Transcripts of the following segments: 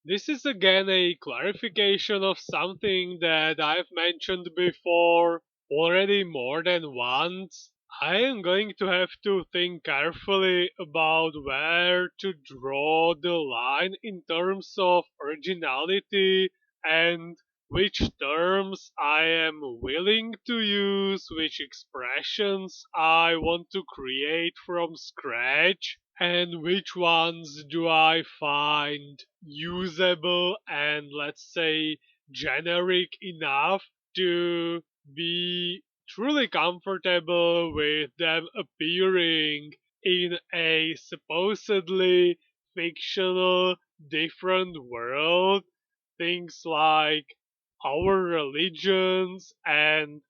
This is again a clarification of something that I've mentioned before already more than once. I am going to have to think carefully about where to draw the line in terms of originality and which terms I am willing to use, which expressions I want to create from scratch, and which ones do I find usable and, let's say, generic enough to be truly comfortable with them appearing in a supposedly fictional different world. Things like our religions and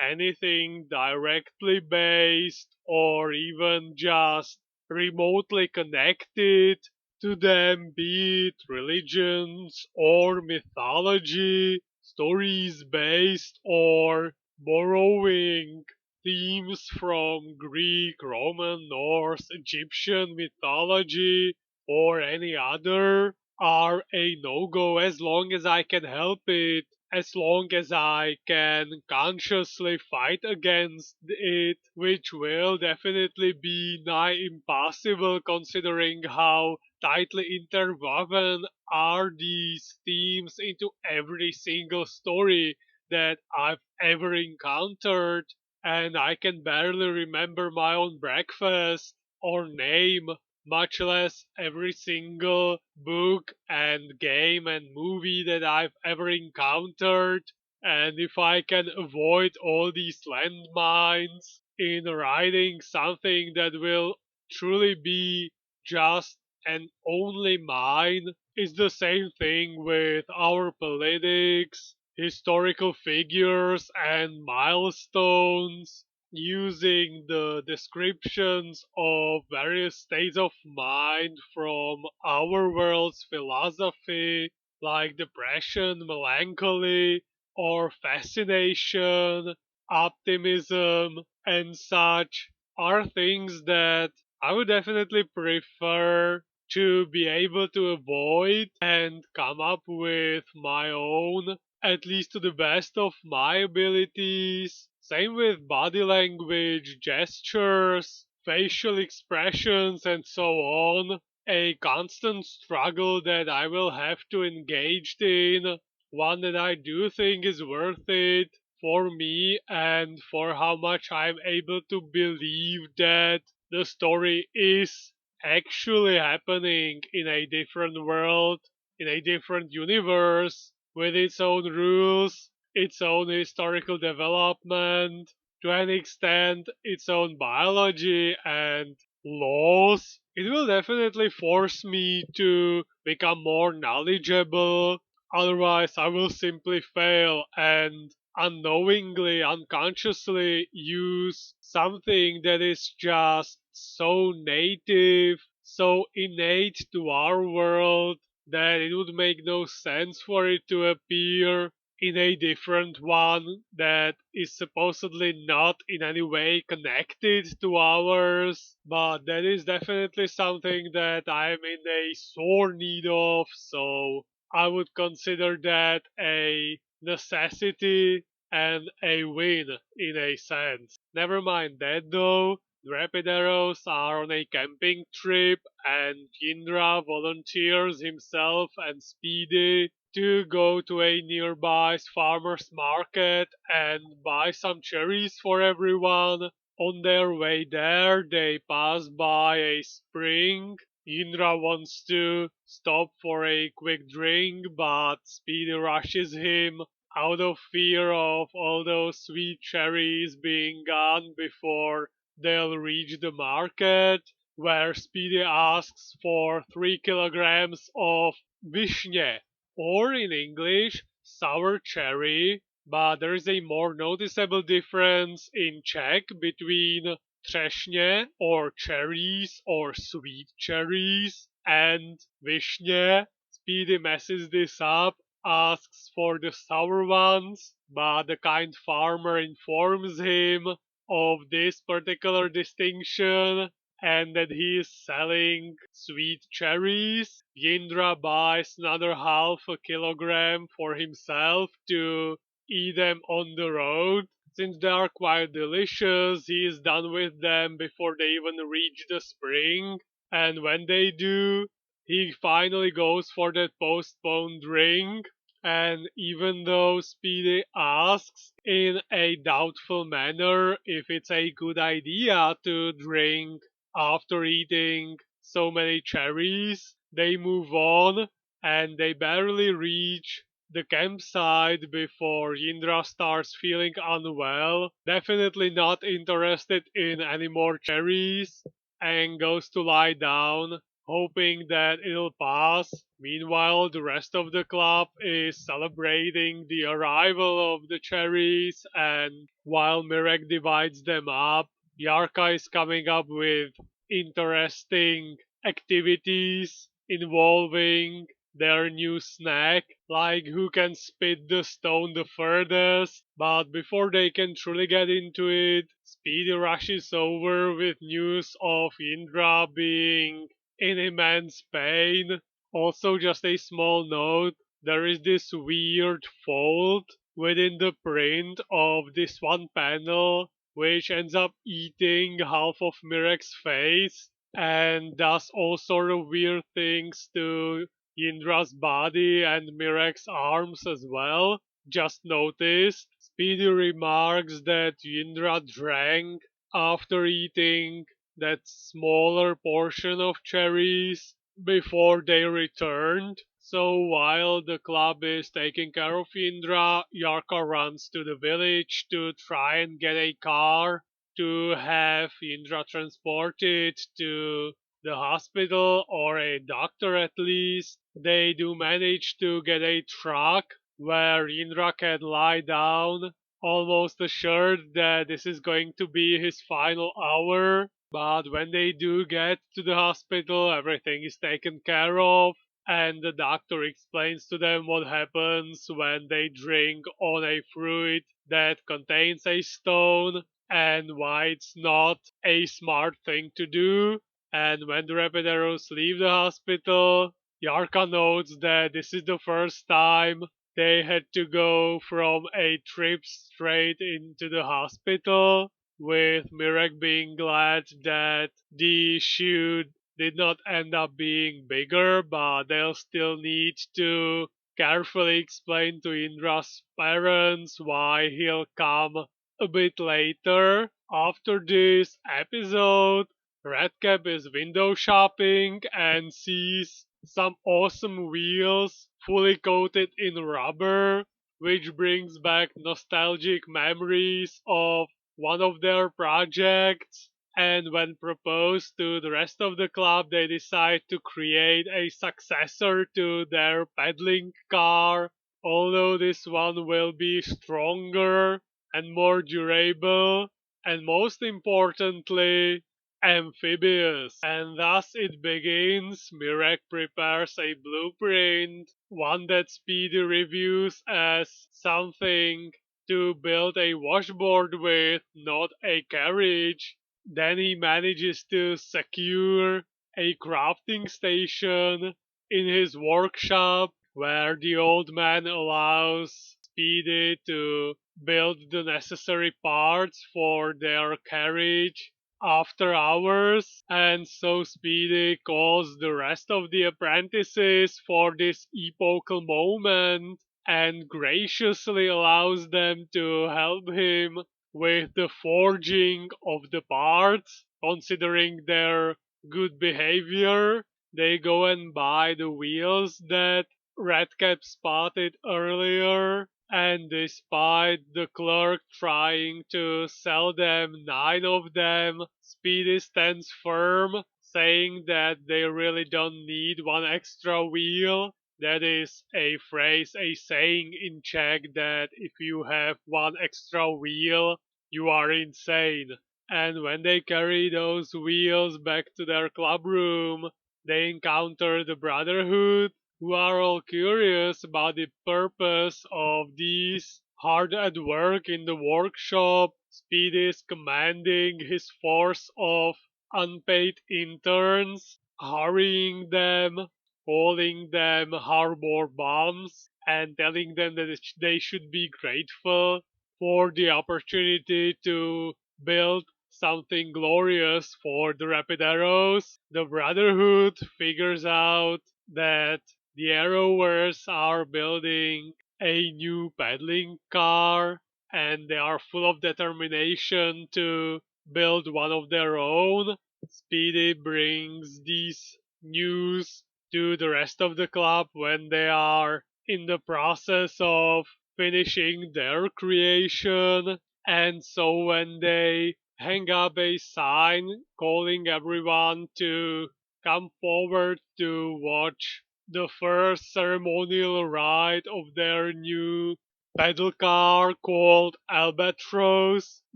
anything directly based or even just remotely connected to them, be it religions or mythology, stories based or borrowing themes from Greek, Roman, Norse, Egyptian mythology, or any other, are a no go as long as I can help it, as long as I can consciously fight against it, which will definitely be nigh impossible considering how tightly interwoven are these themes into every single story that I've ever encountered, and I can barely remember my own breakfast or name, much less every single book and game and movie that I've ever encountered. And if I can avoid all these landmines in writing something that will truly be just and only mine, is the same thing with our politics, historical figures, and milestones, using the descriptions of various states of mind from our world's philosophy, like depression, melancholy, or fascination, optimism, and such, are things that I would definitely prefer to be able to avoid and come up with my own, at least to the best of my abilities. Same with body language, gestures, facial expressions, and so on. A constant struggle that I will have to engage in, one that I do think is worth it for me and for how much I'm able to believe that the story is actually happening in a different world, in a different universe, with its own rules, its own historical development, to an extent, its own biology and laws. It will definitely force me to become more knowledgeable, otherwise, I will simply fail and unknowingly, unconsciously use something that is just so native, so innate to our world that it would make no sense for it to appear in a different one that is supposedly not in any way connected to ours. But that is definitely something that I'm in a sore need of, so I would consider that a necessity and a win in a sense. Never mind that though, the Rapid Arrows are on a camping trip and Indra volunteers himself and Speedy to go to a nearby farmer's market and buy some cherries for everyone. On their way there, they pass by a spring. Indra wants to stop for a quick drink, but Speedy rushes him out of fear of all those sweet cherries being gone before they'll reach the market, where Speedy asks for 3 kilograms of vishne, or in English, sour cherry, but there is a more noticeable difference in Czech between třešně or cherries or sweet cherries and vishne. Speedy messes this up, asks for the sour ones, but the kind farmer informs him of this particular distinction and that he is selling sweet cherries. Yindra buys another half a kilogram for himself to eat them on the road. Since they are quite delicious, he is done with them before they even reach the spring. And when they do, he finally goes for that postponed ring. And even though Speedy asks in a doubtful manner if it's a good idea to drink after eating so many cherries, they move on and they barely reach the campsite before Indra starts feeling unwell, definitely not interested in any more cherries, and goes to lie down, hoping that it'll pass. Meanwhile, the rest of the club is celebrating the arrival of the cherries, and while Mirek divides them up, Yarka is coming up with interesting activities involving their new snack, like who can spit the stone the furthest. But before they can truly get into it, Speedy rushes over with news of Indra being in immense pain. Also, just a small note, there is this weird fold within the print of this one panel which ends up eating half of Mirek's face and does all sort of weird things to Yindra's body and Mirek's arms as well. Just noticed. Speedy remarks that Yindra drank after eating that smaller portion of cherries before they returned. So while the club is taking care of Indra, Yarka runs to the village to try and get a car to have Indra transported to the hospital or a doctor at least. They do manage to get a truck where Indra can lie down, almost assured that this is going to be his final hour. But when they do get to the hospital, everything is taken care of, and the doctor explains to them what happens when they drink on a fruit that contains a stone and why it's not a smart thing to do. And when the Rapideros leave the hospital, Yarka notes that this is the first time they had to go from a trip straight into the hospital, with Mirek being glad that the shoot did not end up being bigger, but they'll still need to carefully explain to Indra's parents why he'll come a bit later. After this episode, Redcap is window shopping and sees some awesome wheels fully coated in rubber, which brings back nostalgic memories of one of their projects. And when proposed to the rest of the club, they decide to create a successor to their peddling car, although this one will be stronger and more durable, and most importantly, amphibious. And thus it begins. Mirek prepares a blueprint, one that Speedy reviews as something to build a washboard with, not a carriage. Then he manages to secure a crafting station in his workshop where the old man allows Speedy to build the necessary parts for their carriage after hours, and so Speedy calls the rest of the apprentices for this epochal moment and graciously allows them to help him with the forging of the parts. Considering their good behavior, they go and buy the wheels that Redcap spotted earlier, and despite the clerk trying to sell them 9 of them, Speedy stands firm, saying that they really don't need one extra wheel. That is a phrase, a saying in Czech that if you have one extra wheel, you are insane. And when they carry those wheels back to their club room, they encounter the Brotherhood, who are all curious about the purpose of these hard at work in the workshop. Speed is commanding his force of unpaid interns, hurrying them, calling them harbor bombs, and telling them that they should be grateful for the opportunity to build something glorious for the Rapid Arrows. The Brotherhood figures out that the Arrowers are building a new paddling car and they are full of determination to build one of their own. Speedy brings these news to the rest of the club when they are in the process of finishing their creation. And so when they hang up a sign calling everyone to come forward to watch the first ceremonial ride of their new pedal car called Albatross,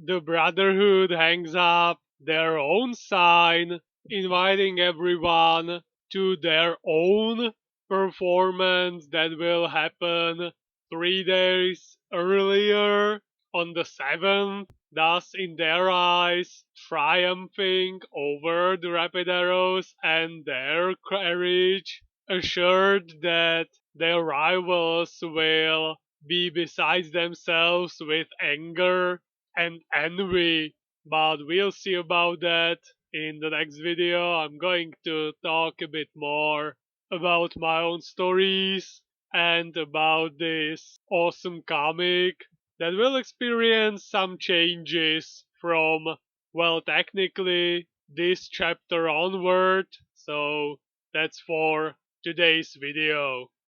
the Brotherhood hangs up their own sign inviting everyone to their own performance that will happen 3 days earlier on the 7th, thus in their eyes triumphing over the Rapid Arrows and their carriage, assured that their rivals will be beside themselves with anger and envy. But we'll see about that in the next video. I'm going to talk a bit more about my own stories and about this awesome comic that will experience some changes from, well, technically this chapter onward. So that's for today's video.